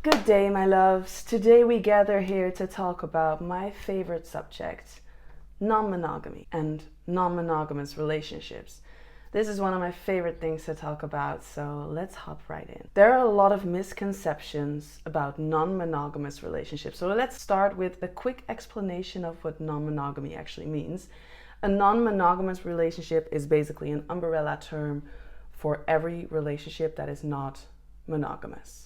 Good day, my loves. Today we gather here to talk about my favorite subject, non-monogamy and non-monogamous relationships. This is one of my favorite things to talk about, so let's hop right in. There are a lot of misconceptions about non-monogamous relationships, so let's start with a quick explanation of what non-monogamy actually means. A non-monogamous relationship is basically an umbrella term for every relationship that is not monogamous.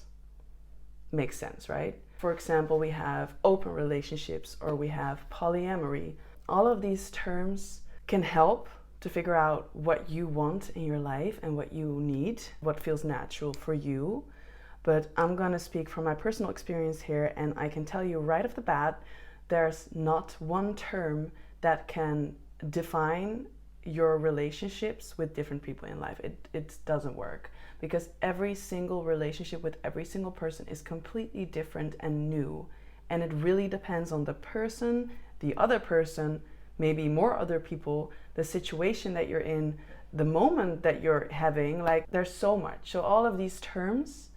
Makes sense, right? For example, we have open relationships or we have polyamory. All of these terms can help to figure out what you want in your life and what you need, what feels natural for you. But I'm gonna speak from my personal experience here, and I can tell you right off the bat, there's not one term that can define your relationships with different people in life. It doesn't work, because every single relationship with every single person is completely different and new, and it really depends on the person, the other person, maybe more other people, the situation that you're in, the moment that you're having. Like, there's so much. So all of these terms,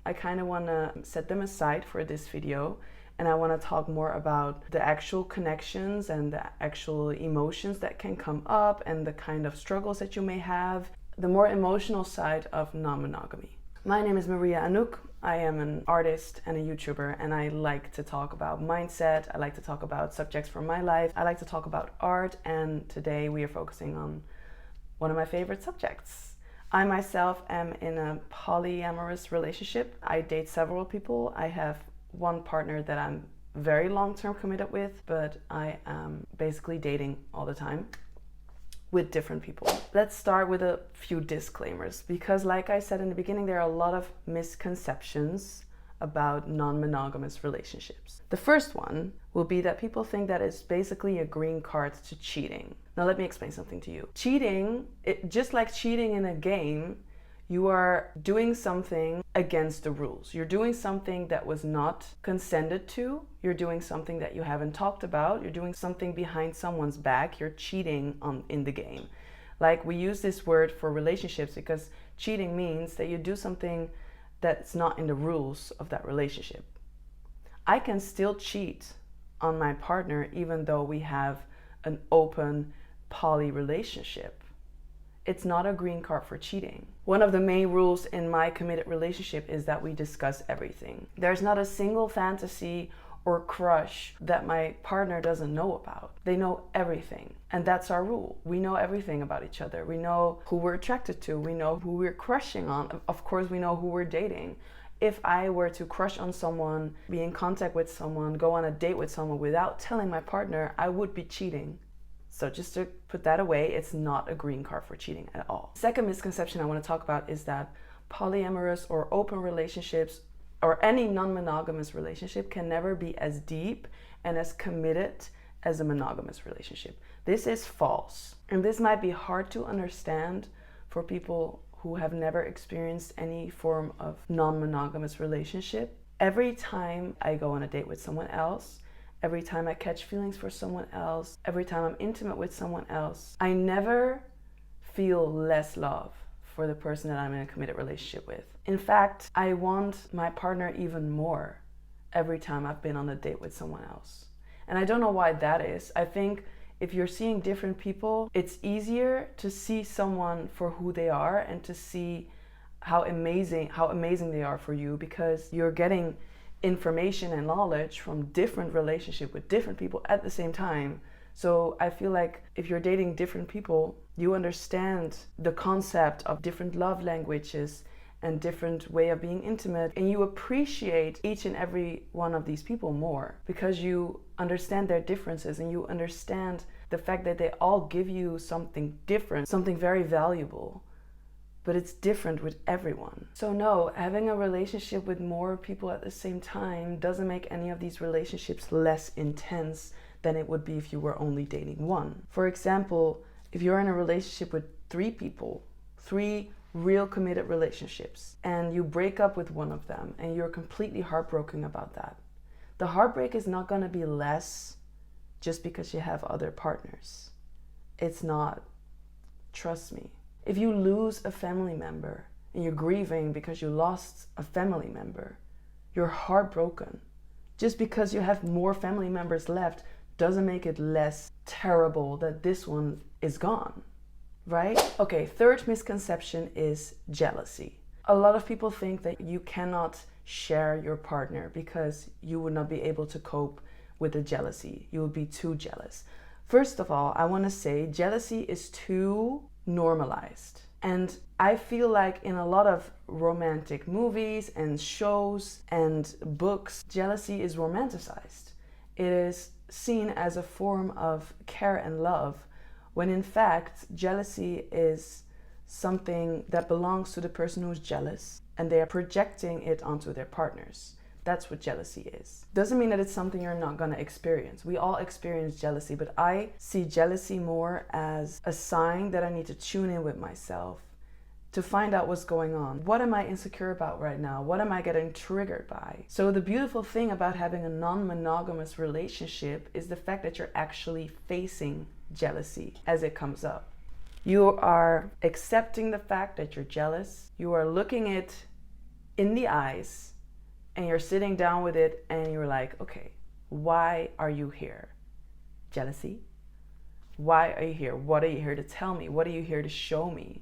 I kind of want to set them aside for this video, and I want to talk more about the actual connections and the actual emotions that can come up and the kind of struggles that you may have, the more emotional side of non-monogamy. My name is Maria Anouk. I am an artist and a YouTuber, and I like to talk about mindset. I like to talk about subjects from my life. I like to talk about art, and today we are focusing on one of my favorite subjects. I myself am in a polyamorous relationship. I date several people. I have one partner that I'm very long-term committed with, but I am basically dating all the time with different people. Let's start with a few disclaimers, because like I said in the beginning, there are a lot of misconceptions about non-monogamous relationships. The first one will be that people think that it's basically a green card to cheating. Now let me explain something to you. Cheating, just like cheating in a game, you are doing something against the rules. You're doing something that was not consented to. You're doing something that you haven't talked about. You're doing something behind someone's back. You're cheating in the game. Like, we use this word for relationships because cheating means that you do something that's not in the rules of that relationship. I can still cheat on my partner even though we have an open poly relationship. It's not a green card for cheating. One of the main rules in my committed relationship is that we discuss everything. There's not a single fantasy or crush that my partner doesn't know about. They know everything, and that's our rule. We know everything about each other. We know who we're attracted to. We know who we're crushing on. Of course, we know who we're dating. If I were to crush on someone, be in contact with someone, go on a date with someone without telling my partner, I would be cheating. So just to put that away, it's not a green card for cheating at all. Second misconception I want to talk about is that polyamorous or open relationships or any non-monogamous relationship can never be as deep and as committed as a monogamous relationship. This is false. And this might be hard to understand for people who have never experienced any form of non-monogamous relationship. Every time I go on a date with someone else, every time I catch feelings for someone else, every time I'm intimate with someone else, I never feel less love for the person that I'm in a committed relationship with. In fact, I want my partner even more every time I've been on a date with someone else. And I don't know why that is. I think if you're seeing different people, it's easier to see someone for who they are and to see how amazing they are for you, because you're getting information and knowledge from different relationships with different people at the same time. So I feel like if you're dating different people, you understand the concept of different love languages and different way of being intimate, and you appreciate each and every one of these people more because you understand their differences and you understand the fact that they all give you something different, something very valuable. But it's different with everyone. So no, having a relationship with more people at the same time doesn't make any of these relationships less intense than it would be if you were only dating one. For example, if you're in a relationship with 3 people, 3 real committed relationships, and you break up with one of them and you're completely heartbroken about that, the heartbreak is not gonna be less just because you have other partners. It's not. Trust me. If you lose a family member and you're grieving because you lost a family member, you're heartbroken. Just because you have more family members left doesn't make it less terrible that this one is gone, right? Okay, third misconception is jealousy. A lot of people think that you cannot share your partner because you would not be able to cope with the jealousy. You would be too jealous. First of all, I want to say jealousy is too normalized. And I feel like in a lot of romantic movies and shows and books, jealousy is romanticized. It is seen as a form of care and love, when in fact, jealousy is something that belongs to the person who's jealous, and they are projecting it onto their partners. That's what jealousy is. Doesn't mean that it's something you're not gonna experience. We all experience jealousy, but I see jealousy more as a sign that I need to tune in with myself to find out what's going on. What am I insecure about right now? What am I getting triggered by? So the beautiful thing about having a non-monogamous relationship is the fact that you're actually facing jealousy as it comes up. You are accepting the fact that you're jealous. You are looking it in the eyes, and you're sitting down with it and you're like, okay, why are you here? Jealousy? Why are you here? What are you here to tell me? What are you here to show me?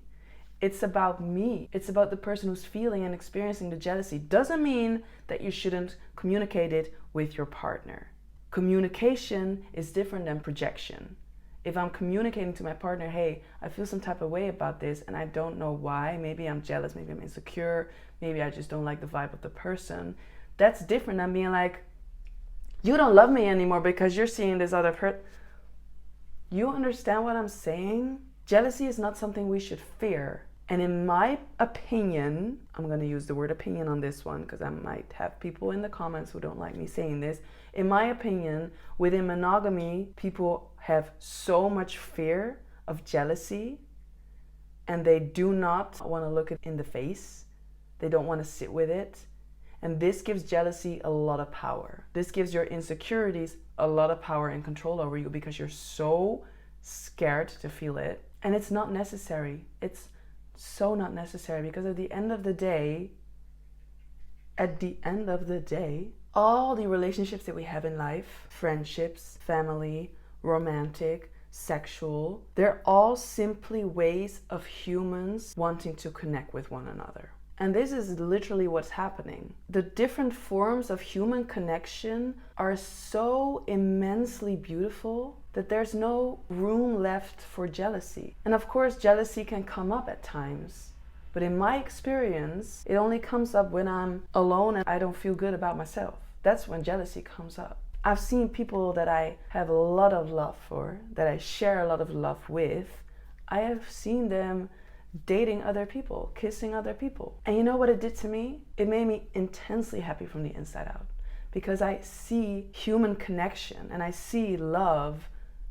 It's about me. It's about the person who's feeling and experiencing the jealousy. Doesn't mean that you shouldn't communicate it with your partner. Communication is different than projection. If I'm communicating to my partner, hey, I feel some type of way about this and I don't know why, maybe I'm jealous, maybe I'm insecure, maybe I just don't like the vibe of the person, that's different than being like, you don't love me anymore because you're seeing this other person. You understand what I'm saying? Jealousy is not something we should fear. And in my opinion, I'm going to use the word opinion on this one because I might have people in the comments who don't like me saying this. In my opinion, within monogamy, people have so much fear of jealousy and they do not want to look it in the face. They don't want to sit with it. And this gives jealousy a lot of power. This gives your insecurities a lot of power and control over you because you're so scared to feel it. And it's not necessary. It's so not necessary because at the end of the day, all the relationships that we have in life, friendships, family, romantic, sexual, they're all simply ways of humans wanting to connect with one another. And this is literally what's happening. The different forms of human connection are so immensely beautiful that there's no room left for jealousy. And of course, jealousy can come up at times. But in my experience, it only comes up when I'm alone and I don't feel good about myself. That's when jealousy comes up. I've seen people that I have a lot of love for, that I share a lot of love with. I have seen them dating other people, kissing other people. And you know what it did to me? It made me intensely happy from the inside out because I see human connection and I see love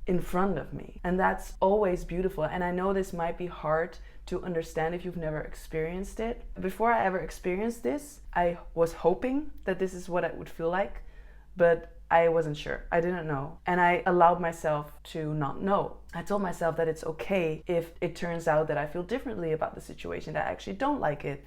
in front of me. And that's always beautiful. And I know this might be hard to understand if you've never experienced it. Before I ever experienced this, I was hoping that this is what it would feel like, but I wasn't sure. I didn't know. And I allowed myself to not know. I told myself that it's okay if it turns out that I feel differently about the situation, that I actually don't like it,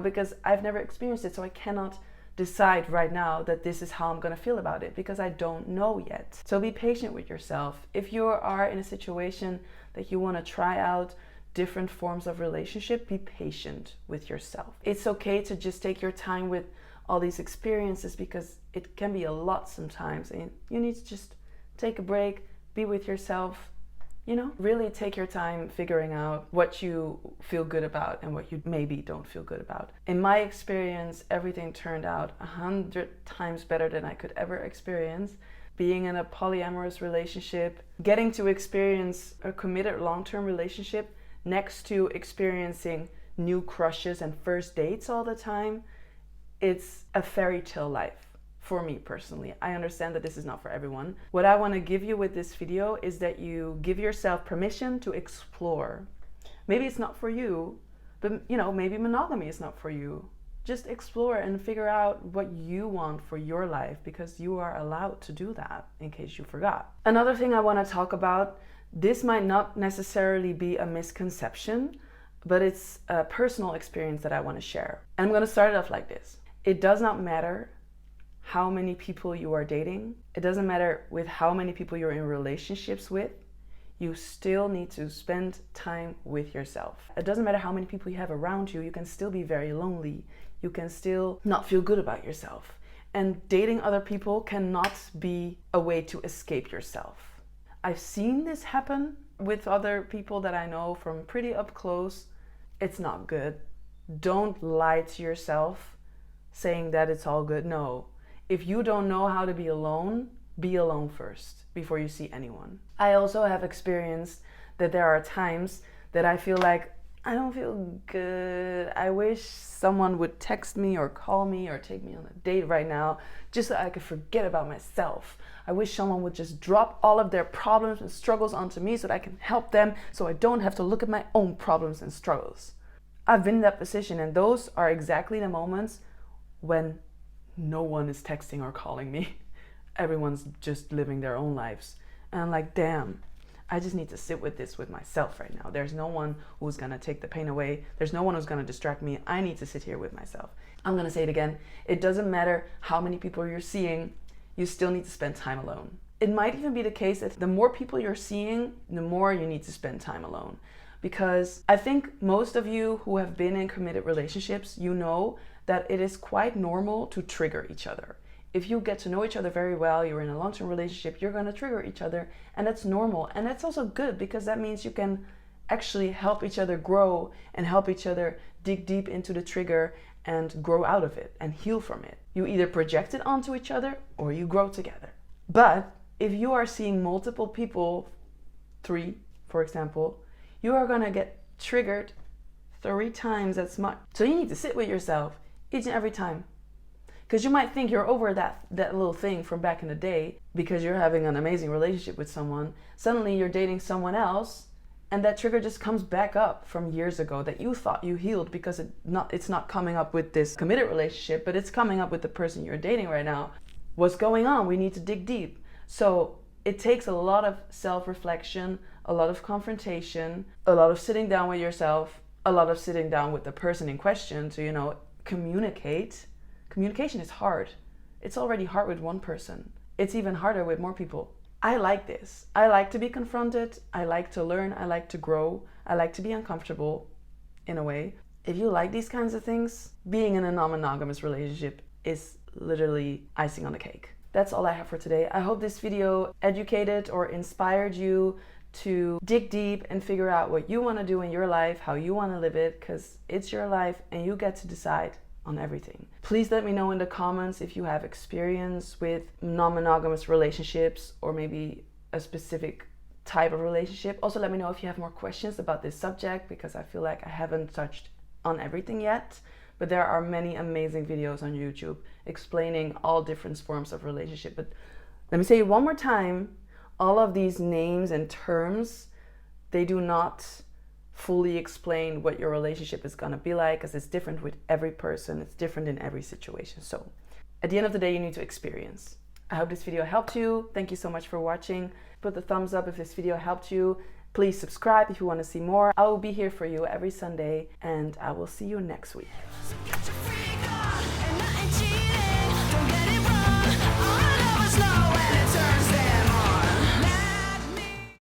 because I've never experienced it. So I cannot decide right now that this is how I'm going to feel about it because I don't know yet. So be patient with yourself. If you are in a situation that you want to try out different forms of relationship, be patient with yourself. It's okay to just take your time with all these experiences because it can be a lot sometimes and you need to just take a break, be with yourself, really take your time figuring out what you feel good about and what you maybe don't feel good about. In my experience, everything turned out 100 times better than I could ever experience. Being in a polyamorous relationship, getting to experience a committed long-term relationship next to experiencing new crushes and first dates all the time, it's a fairy tale life for me personally. I understand that this is not for everyone. What I want to give you with this video is that you give yourself permission to explore. Maybe it's not for you, but maybe monogamy is not for you. Just explore and figure out what you want for your life because you are allowed to do that, in case you forgot. Another thing I want to talk about, this might not necessarily be a misconception, but it's a personal experience that I want to share. And I'm going to start it off like this. It does not matter how many people you are dating. It doesn't matter with how many people you're in relationships with. You still need to spend time with yourself. It doesn't matter how many people you have around you. You can still be very lonely. You can still not feel good about yourself. And dating other people cannot be a way to escape yourself. I've seen this happen with other people that I know from pretty up close. It's not good. Don't lie to yourself saying that it's all good. No. If you don't know how to be alone first before you see anyone. I also have experienced that there are times that I feel like I don't feel good. I wish someone would text me or call me or take me on a date right now just so I could forget about myself. I wish someone would just drop all of their problems and struggles onto me so that I can help them, so I don't have to look at my own problems and struggles. I've been in that position, and those are exactly the moments when no one is texting or calling me. Everyone's just living their own lives. And I'm like, damn, I just need to sit with this with myself right now. There's no one who's gonna take the pain away. There's no one who's gonna distract me. I need to sit here with myself. I'm gonna say it again. It doesn't matter how many people you're seeing, you still need to spend time alone. It might even be the case that the more people you're seeing, the more you need to spend time alone. Because I think most of you who have been in committed relationships, you know that it is quite normal to trigger each other. If you get to know each other very well, you're in a long-term relationship, you're gonna trigger each other, and that's normal. And that's also good because that means you can actually help each other grow and help each other dig deep into the trigger and grow out of it and heal from it. You either project it onto each other or you grow together. But if you are seeing multiple people, 3, for example, you are gonna get triggered 3 times as much. So you need to sit with yourself each and every time. Because you might think you're over that little thing from back in the day because you're having an amazing relationship with someone. Suddenly you're dating someone else and that trigger just comes back up from years ago that you thought you healed because it's not coming up with this committed relationship, but it's coming up with the person you're dating right now. What's going on? We need to dig deep. So it takes a lot of self-reflection, a lot of confrontation, a lot of sitting down with yourself, a lot of sitting down with the person in question to, communicate. Communication is hard. It's already hard with one person. It's even harder with more people. I like this. I like to be confronted. I like to learn. I like to grow. I like to be uncomfortable in a way. If you like these kinds of things, being in a non-monogamous relationship is literally icing on the cake. That's all I have for today. I hope this video educated or inspired you to dig deep and figure out what you want to do in your life, how you want to live it, because it's your life and you get to decide on everything. Please let me know in the comments if you have experience with non-monogamous relationships or maybe a specific type of relationship. Also let me know if you have more questions about this subject because I feel like I haven't touched on everything yet, but there are many amazing videos on YouTube explaining all different forms of relationship. But let me say it one more time, all of these names and terms, they do not fully explain what your relationship is going to be like because it's different with every person. It's different in every situation. So at the end of the day, you need to experience. I hope this video helped you. Thank you so much for watching. Put the thumbs up if this video helped you. Please subscribe if you want to see more. I will be here for you every Sunday and I will see you next week.